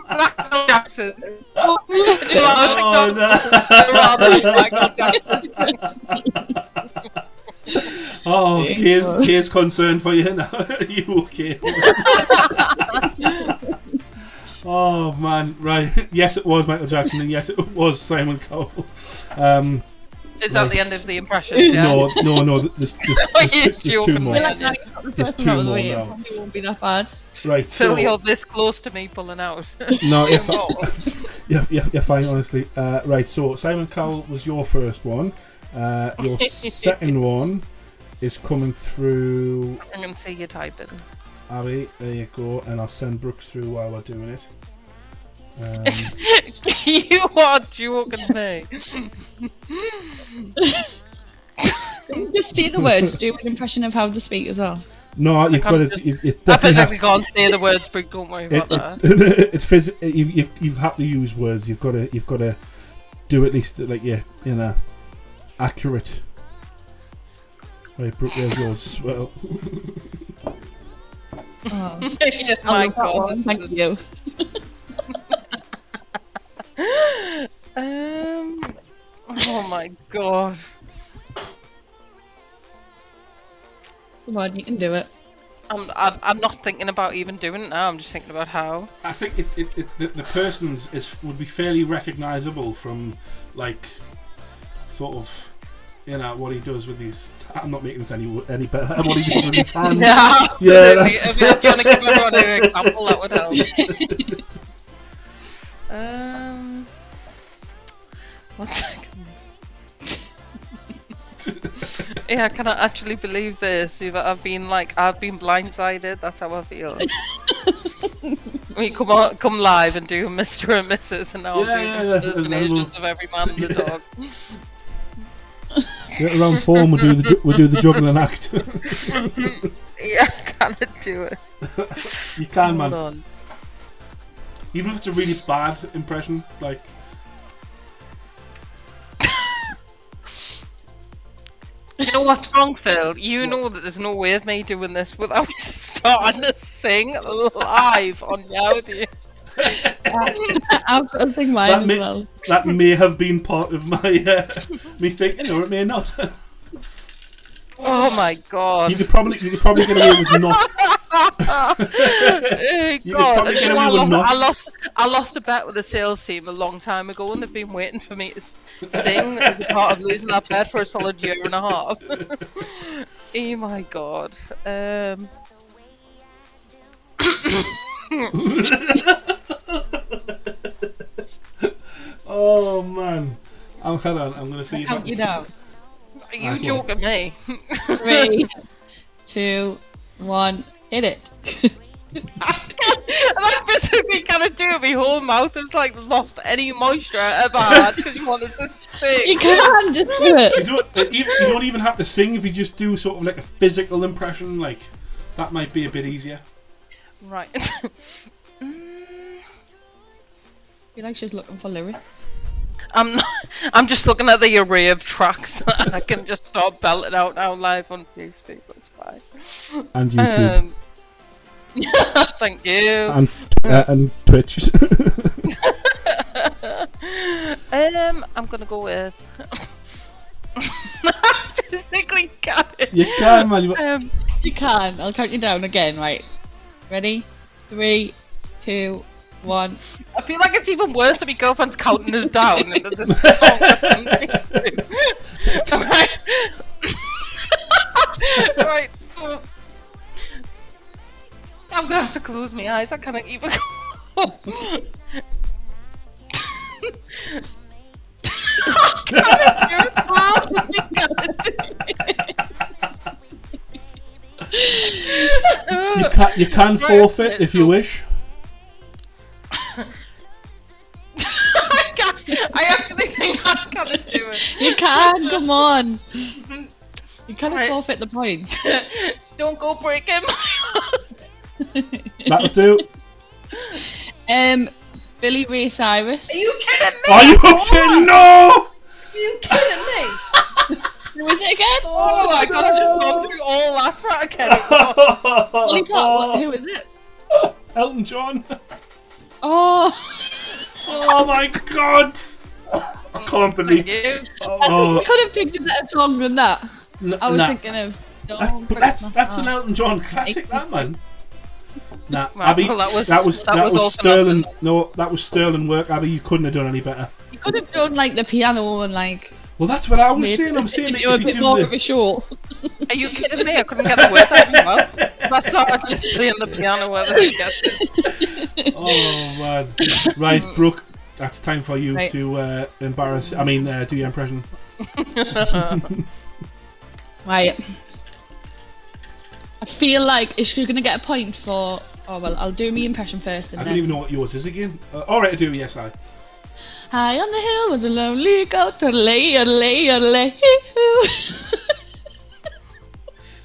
S4: Michael Jackson.
S2: Oh, Oh, Kay's concerned for you now. Are you okay? Oh man, right. Yes, it was Michael Jackson, and yes, it was Simon Cowell.
S4: Is that the end of the impression? Yeah?
S2: No. There's two more.
S3: I feel like
S2: There's two more
S3: It
S2: now.
S3: probably won't be that bad.
S2: Right.
S4: Phil,
S2: So,
S4: you're this close to me pulling out.
S2: no, you're fine, honestly. Right. So Simon Cowell was your first one. Your second one is coming through.
S4: I can see you typing.
S2: Abby, there you go, and I'll send Brooks through while we're doing it.
S4: You are joking me.
S3: Just say the words. Do an impression of how to speak as well.
S2: No, you've got
S4: can't
S2: to.
S4: just-
S2: It
S4: I
S2: definitely has
S4: physically can't say the words, but don't worry about that.
S2: it's you have to use words. You've got to do at least like accurate. Right, Brooke, there's yours as well.
S3: Oh,
S4: Yes,
S3: I
S4: my
S3: love that
S4: god.
S3: one. Thank you.
S4: Oh my god.
S3: Come on, you can do it.
S4: I'm not thinking about even doing it now. I'm just thinking about how.
S2: I think the person's would be fairly recognisable from like sort of what he does with his. I'm not making this any better. What he does with his hands.
S4: Yeah,
S2: Yeah,
S4: absolutely.
S2: that's-
S4: If you want to give everyone an example, that would help. One second. Yeah, I cannot actually believe this. I've been blindsided. That's how I feel. We come live and do Mr. and Mrs. and now I'm doing impersonations of every man and the dog.
S2: Around 4, we'll do the juggling act.
S4: Yeah, I cannot do it.
S2: You can,
S4: Hold
S2: man.
S4: on.
S2: Even if it's a really bad impression, like.
S4: Do you know what's wrong, Phil? You know that there's no way of me doing this without starting to sing live on the audio.
S3: I've got to think mine as
S2: may,
S3: well.
S2: that may have been part of my me thinking, or it may not.
S4: Oh my god.
S2: You could probably get away with not.
S4: Hey,
S2: You could
S4: God.
S2: probably get away with not.
S4: I lost a bet with the sales team a long time ago, and they've been waiting for me to sing as a part of losing that bet for a solid year and a half. Oh my god.
S2: Oh man. Hold on, I'm gonna see.
S3: Count you down.
S4: Are you joking me?
S3: 3, 2, 1, hit it.
S4: I physically cannot do it. My whole mouth has like lost any moisture I ever had because you wanted to
S3: You
S4: sing.
S3: can just do it.
S2: You don't even have to sing if you just do sort of like a physical impression. Like that might be a bit easier.
S4: Right.
S3: I feel like she's looking for lyrics.
S4: I'm not. I'm just looking at the array of tracks that I can just start belting out now live on Facebook. It's fine.
S2: And YouTube.
S4: Thank you.
S2: And Twitch.
S4: I'm gonna go with. I physically can't.
S2: You can, man.
S3: You can. I'll count you down again, right? Ready? 3, 2, 1.
S4: I feel like it's even worse if my girlfriend's counting us down into the song. Right, so I'm gonna have to close my eyes. I can't even go.
S2: You can forfeit if you wish.
S4: I actually think I'm gonna do it.
S3: You can, come on. You kind of
S4: Right.
S3: forfeit the point.
S4: Don't go breaking my heart.
S2: That'll do.
S3: Billy Ray Cyrus.
S4: Are you kidding me?
S2: Are you okay? No!
S4: Are you kidding me?
S3: Who is it again?
S4: Oh my god, I've just gone through all that for a kid.
S3: Holy crap, who is it?
S2: Elton John.
S3: Oh,
S2: Oh my god! I can't believe.
S4: Thank you.
S2: Oh,
S3: I could have picked a better song than that. I was
S2: nah.
S3: thinking of.
S2: But that's an Elton John classic, that man. Nah,
S4: Right,
S2: Abby,
S4: well,
S2: that was
S4: also
S2: sterling. No, that was sterling work, Abby. You couldn't have done any better.
S3: You could have done like the piano and like.
S2: Well, that's what I was
S3: made
S2: saying. I'm saying that
S3: it a
S2: if you
S3: bit
S2: do
S3: more
S2: the
S3: of a show.
S4: Are you kidding me? I couldn't get the words out of my mouth. I started just playing the piano whether I get it.
S2: Oh man! Right, Brooke, that's time for you
S3: Right.
S2: to embarrass. I mean, do your impression.
S3: Right. I feel like is she gonna get a point for? Oh well, I'll do my impression first,
S2: I
S3: and
S2: don't
S3: then.
S2: even know what yours is again. All right, I do. Yes, I.
S3: High on the hill was a lonely goat, lay.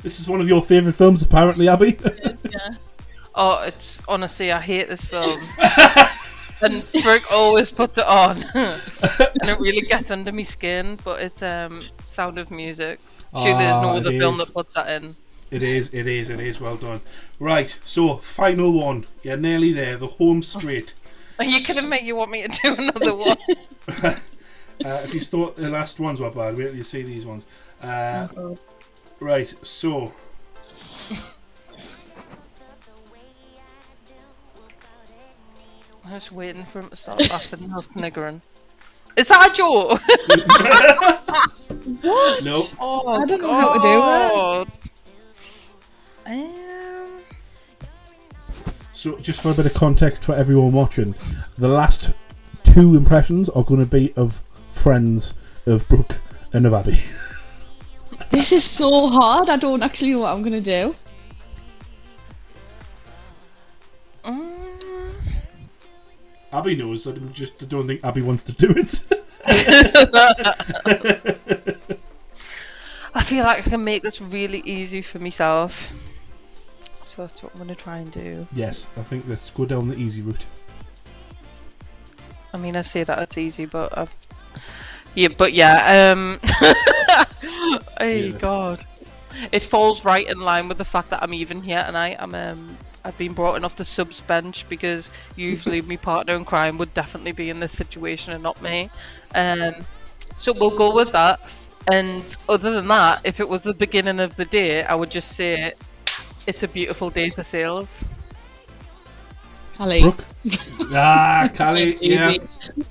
S2: This is one of your favourite films, apparently, Abby.
S3: Yeah.
S4: Oh, it's honestly, I hate this film. And Brooke always puts it on, and it really gets under my skin. But it's Sound of Music. Sure, there's no
S2: Ah,
S4: other
S2: it
S4: film
S2: is.
S4: that puts that in.
S2: It is. Well done. Right, so final one. You're nearly there. The home straight.
S4: Are you kidding me? You want me to do another one?
S2: If you thought the last ones were bad, wait till you see these ones. Right, so.
S4: I'm just waiting for him to start laughing or sniggering. Is that a joke?
S3: What?
S2: No.
S4: Oh,
S3: I don't know how to do that.
S4: God.
S2: So, just for a bit of context for everyone watching, the last two impressions are going to be of friends of Brooke and of Abby.
S3: This is so hard. I don't actually know what I'm gonna do.
S2: Abby knows. I don't think Abby wants to do it.
S4: I feel like I can make this really easy for myself. So that's what I'm going to try and do.
S2: Yes, I think let's go down the easy route.
S4: I mean, I say that it's easy, but oh
S2: Yes.
S4: God. It falls right in line with the fact that I'm even here tonight. I've been brought in off the subs bench because usually my partner in crime would definitely be in this situation and not me. So we'll go with that. And other than that, if it was the beginning of the day, I would just say it's a beautiful day for sales.
S3: Callie.
S2: Brooke? Callie, yeah.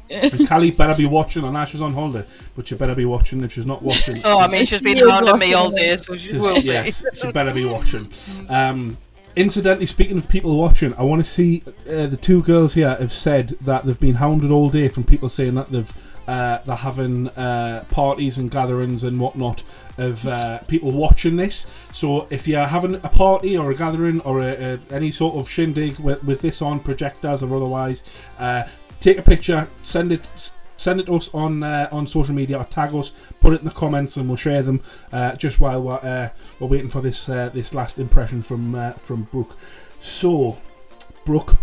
S2: And Callie better be watching. I know she's on holiday, but she better be watching if she's not watching.
S4: Oh, I mean, she's been hounding me all day, so she will be.
S2: Yes, she better be watching. Incidentally, speaking of people watching, I want to see the two girls here have said that they've been hounded all day from people saying that they're having parties and gatherings and whatnot of people watching this. So if you're having a party or a gathering or any sort of shindig with this on, projectors or otherwise, take a picture, send it to us on social media or tag us, put it in the comments and we'll share them just while we're waiting for this last impression from Brooke. So Brooke,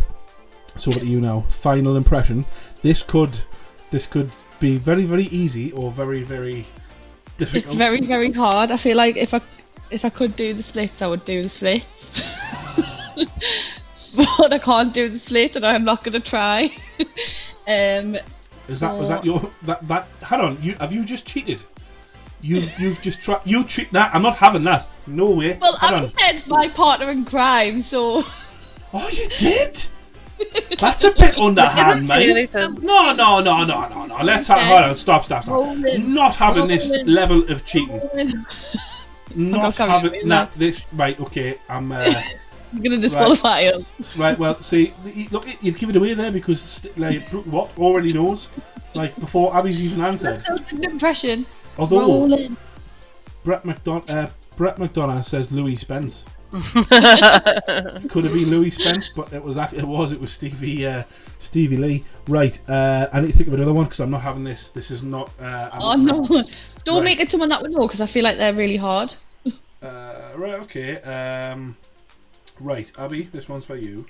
S2: so what do you now? Final impression. This could be very, very easy or very, very difficult.
S3: It's very, very hard. I feel like if I could do the splits, I would do the splits. But I can't do the split, and I'm not going to try.
S2: Was that your that? Hold on, have you just cheated? You've just tried. You treat that. I'm not having that. No way.
S3: Well,
S2: Hold
S3: Abby
S2: on.
S3: said my partner in crime, so
S2: Oh, you did? That's a bit underhand,
S4: say
S2: mate.
S4: anything.
S2: No. Let's have. Hold on. Stop.
S3: Rolling.
S2: Not having this level of cheating. Not
S3: carry
S2: having.
S3: on,
S2: Nah, this. Right. Okay. I'm.
S3: I'm gonna disqualify him.
S2: Right. Well, see. Look, you've given it away there because like Brooke, what already knows. Like before Abby's even answered.
S3: Still a good impression.
S2: Although
S3: Rolling.
S2: Brett McDonough says Louis Spence. It could have been Louis Spence, but it was Stevie Lee. Right, I need to think of another one because I'm not having this. This is not.
S3: Oh no! Don't
S2: Right.
S3: make it someone that would know because I feel like they're really hard.
S2: Right, okay. Right, Abby, this one's for you.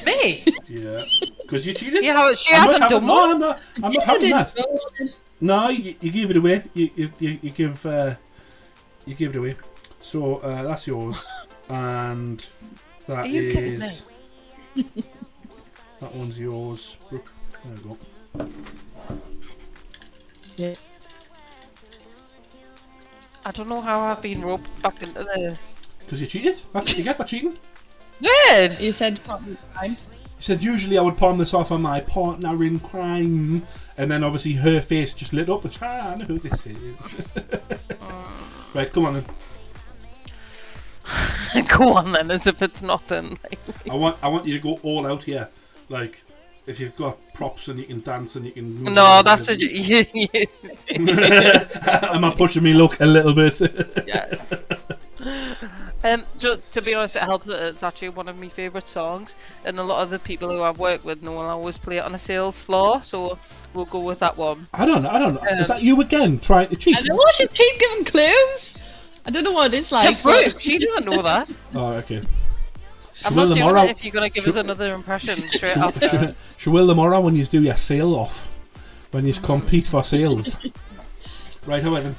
S4: Me?
S2: Yeah, because you cheated.
S4: Yeah, she
S2: I'm
S4: hasn't
S2: not
S4: done
S2: having,
S4: one.
S2: No, I'm not having that. No, you give it away. You give it away. So that's yours, and that
S4: Are you kidding me?
S2: is that one's yours, Brooke. There we go.
S3: Yeah.
S4: I don't know how I've been roped back into this.
S2: Because you cheated. That's what you get for cheating.
S4: When?
S3: You said partner in crime.
S2: He said usually I would palm this off on my partner in crime, and then obviously her face just lit up. And, I know who this is. Right, come on then.
S4: Go on then, as if it's nothing.
S2: I want you to go all out here. Like, if you've got props and you can dance and you can move
S4: No,
S2: around
S4: that's
S2: and
S4: a.
S2: Am I pushing me luck a little bit?
S4: Yeah. To be honest, it helps that it's actually one of my favourite songs, and a lot of the people who I've worked with know I'll always play it on a sales floor, so we'll go with that one.
S2: I don't know. Is that you again trying to cheat?
S3: I know she's keep giving clues. I don't know what it's like.
S4: Brooke, she doesn't know that.
S2: Oh, okay.
S4: I'm
S2: will
S4: not doing
S2: tomorrow.
S4: it if you're going to give us another impression straight after.
S2: She will tomorrow when you do your sale off. When you compete for sales. Right, however.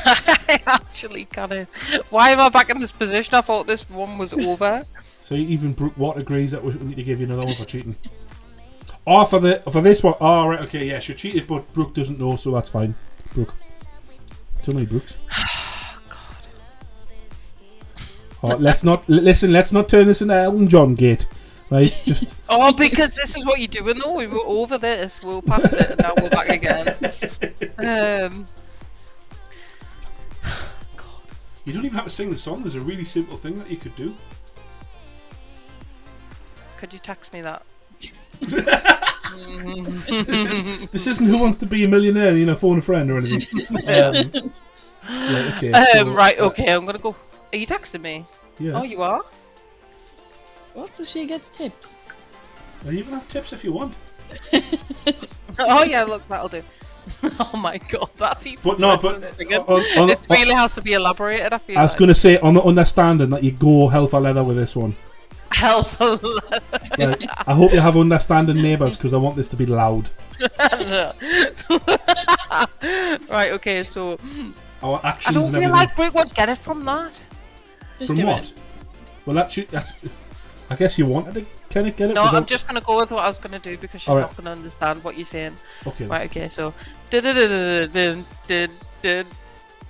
S4: I actually can't. Why am I back in this position? I thought this one was over.
S2: So even Brooke Watt agrees that we need to give you another one for cheating. Oh, for this one. Oh, right, okay, yeah, she cheated, but Brooke doesn't know, so that's fine. Brooke. Too many Brookes. Oh, let's not turn this into Elton John gate, right? Just.
S4: Oh, because this is what you're doing though. We were over this, we'll pass it, and now we're back again.
S2: You don't even have to sing the song. There's a really simple thing that you could do.
S4: Could you text me that?
S2: This isn't Who Wants to Be a Millionaire, you know, phone a friend or anything. Right, okay.
S4: Right, okay, I'm gonna go. Are you texting me?
S2: Yeah.
S4: Oh, you are?
S3: What does she get tips?
S2: Well, you can have tips if you want.
S4: Oh yeah, look, that'll do. Oh my god, that's even
S2: But no,
S4: worse
S2: but
S4: than thinking.
S2: on
S4: It really has to be elaborated, I feel
S2: I was
S4: like.
S2: going to say, on the understanding that you go hell for leather with this one.
S4: Health.
S2: Like, I hope you have understanding neighbours because I want this to be loud.
S4: Right, okay, so
S2: Our
S4: I
S2: actions
S4: don't
S2: and
S4: feel
S2: everything.
S4: like Brooke would get it from that.
S3: Just
S2: From
S3: do
S2: what?
S3: it.
S2: Well, that's. I guess you wanted to kind of get it.
S4: No,
S2: without...
S4: I'm just gonna go with what I was gonna do because she's
S2: Alright.
S4: not gonna understand what you're saying.
S2: Okay. then.
S4: Right, okay, so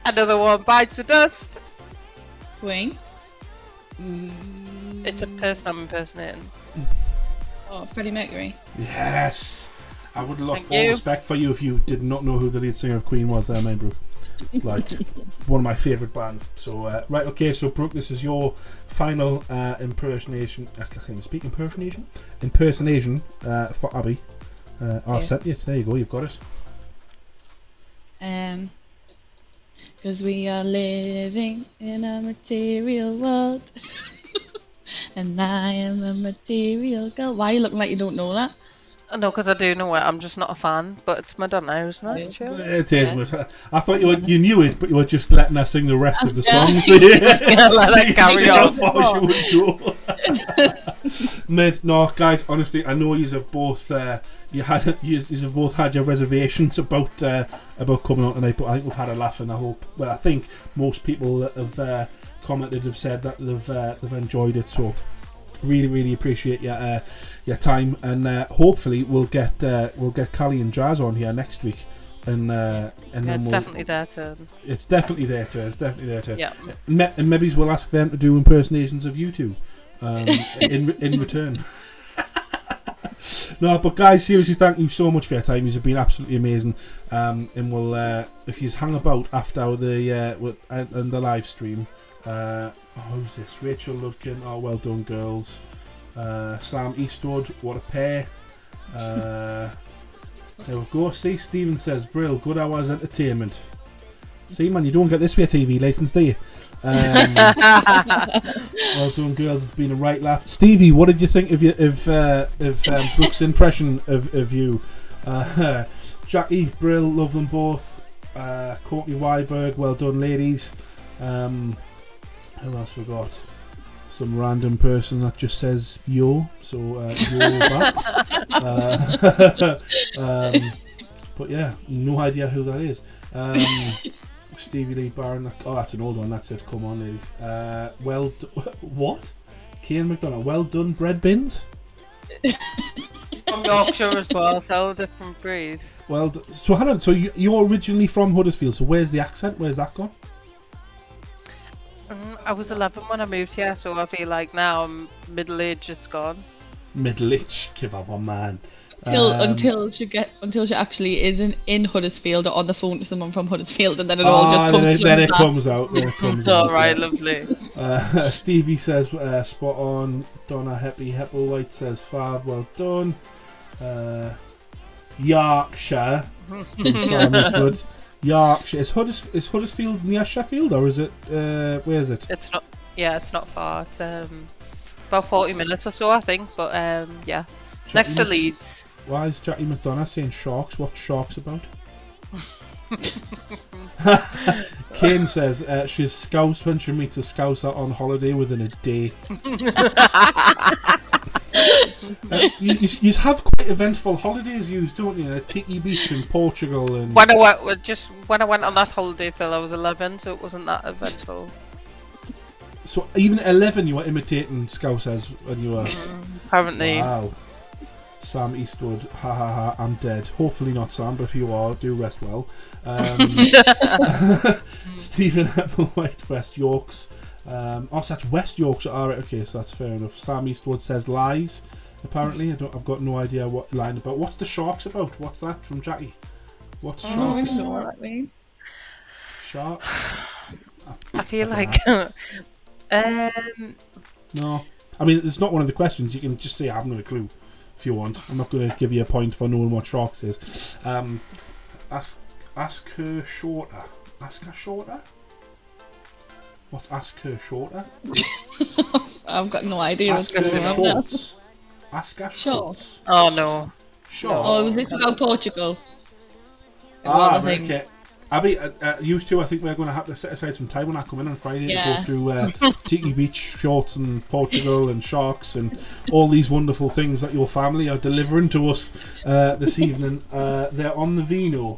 S4: another one bites the dust.
S3: Queen.
S4: It's a person I'm impersonating.
S3: Oh, Freddie Mercury.
S2: Yes. I would have lost
S4: Thank
S2: all
S4: you.
S2: respect for you if you did not know who the lead singer of Queen was there, mate, Brooke. Like, one of my favourite bands. So, right, okay, so Brooke, this is your final impersonation. I can't speak impersonation? Impersonation for Abby. I've sent you. There you go, you've got it.
S3: Because we are living in a material world. And I am a material girl. Why are you looking like you don't know that?
S4: No, because I do know it. I'm just not a fan, but it's Madonna, isn't it? Sure.
S2: It is, but I thought you knew it, but you were just letting us sing the rest of the
S3: Yeah.
S2: song. So yeah,
S4: Let it carry
S2: how
S4: on.
S2: far she would go. Mate, no, guys, honestly, I know you've both you've both had your reservations about coming on tonight, but I think we've had a laugh, and I think most people that have commented have said that they've enjoyed it. So Really, really appreciate your time, and hopefully we'll get Callie and Jazz on here next week, and then
S4: It's definitely their turn.
S2: It's definitely their turn. It's definitely their turn.
S4: Yeah.
S2: And maybe we'll ask them to do impersonations of you two, in return. No, but guys, seriously, thank you so much for your time. You've been absolutely amazing. And we'll if you hang about after the and the live stream. Who's this? Rachel Ludkin. Oh, well done, girls. Sam Eastwood. What a pair. There we go. See, Stephen says, "Brill, good hours entertainment." See, man, you don't get this with a TV license, do you? Well done, girls. It's been a right laugh. Stevie, what did you think of Brooke's impression of you? Jackie, Brill, love them both. Courtney Weiberg, well done, ladies. Who else we got? Some random person that just says yo, so yo back. But yeah, no idea who that is. Stevie Lee Barron. Oh, that's an old one. That said, "Come on, ladies." What? Kane McDonough. Well done, bread bins.
S4: From Yorkshire as well, so a different breed.
S2: Well, so hang on. So you're originally from Huddersfield. So where's the accent? Where's that gone?
S4: I was 11 when I moved here, so I feel like now I'm middle age. It's gone.
S2: Middle age. Give up on man.
S3: Until she actually is in Huddersfield or on the phone to someone from Huddersfield, and then it all just comes.
S2: Then it comes out.
S4: All right, lovely.
S2: Stevie says spot on. Donna Happy Hepplewhite says fab. Well done. Yorkshire. From Sam Eastwood. Yorkshire. Is Huddersfield near Sheffield, or is it? Where is it?
S4: It's not. Yeah, it's not far. It's about 40 minutes or so, I think. But yeah, next to Leeds.
S2: Why is Jackie McDonough saying sharks? What's sharks about? Kane says she's scouse when she meets a scouser on holiday within a day. You have quite eventful holidays, don't you? Tiki Beach in Portugal and.
S4: When I went on that holiday, Phil, I was 11, so it wasn't that eventful.
S2: So even at 11, you were imitating scousers when you were.
S4: Apparently.
S2: Wow. Sam Eastwood, ha ha ha, I'm dead. Hopefully not, Sam, but if you are, do rest well. Stephen Applewhite, West Yorks. So that's West Yorkshire. Alright, okay, so that's fair enough. Sam Eastwood says lies, apparently. I've got no idea what line about. What's the sharks about? What's that from Jackie? What's sharks?
S3: I don't even know what that means.
S2: Sharks?
S4: I feel like.
S2: No. I mean, it's not one of the questions. You can just say I haven't got a clue. If you want, I'm not going to give you a point for knowing what sharks is. Ask her shorter. Ask her shorter. What's ask her shorter?
S3: I've got no idea
S2: Ask
S3: what's
S2: her
S3: going on now.
S2: shorts. Ask her shorts.
S4: Oh no.
S2: Shorts.
S3: Oh, was this about Portugal?
S2: Ah, right, okay. Abby, used to. I think we're going to have to set aside some time when I come in on Friday to go through Tiki Beach shorts and Portugal and sharks and all these wonderful things that your family are delivering to us this evening. They're on the vino.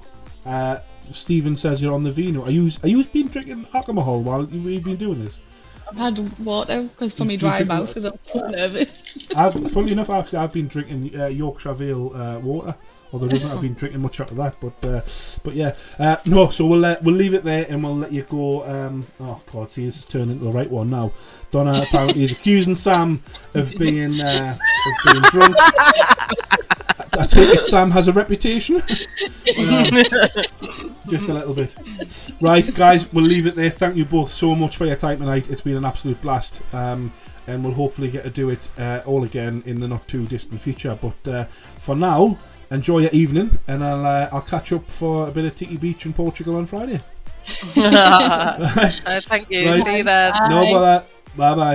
S2: Stephen says you're on the vino. Are you been drinking alcohol while you've been doing this?
S3: I've had water because for me dry mouth because I'm so nervous.
S2: Funnily enough, actually, I've been drinking Yorkshire Vale water. Although I've been drinking much out of that, but yeah, no. So we'll leave it there and we'll let you go. Oh God, see, this is turning into the right one now. Donna apparently is accusing Sam of being drunk. I take it Sam has a reputation. Just a little bit. Right, guys, we'll leave it there. Thank you both so much for your time tonight. It's been an absolute blast. And we'll hopefully get to do it all again in the not too distant future. But for now, enjoy your evening, and I'll catch up for a bit of Tiki Beach in Portugal on Friday.
S4: Thank you.
S2: Right.
S4: See you then.
S2: No bother. Bye bye.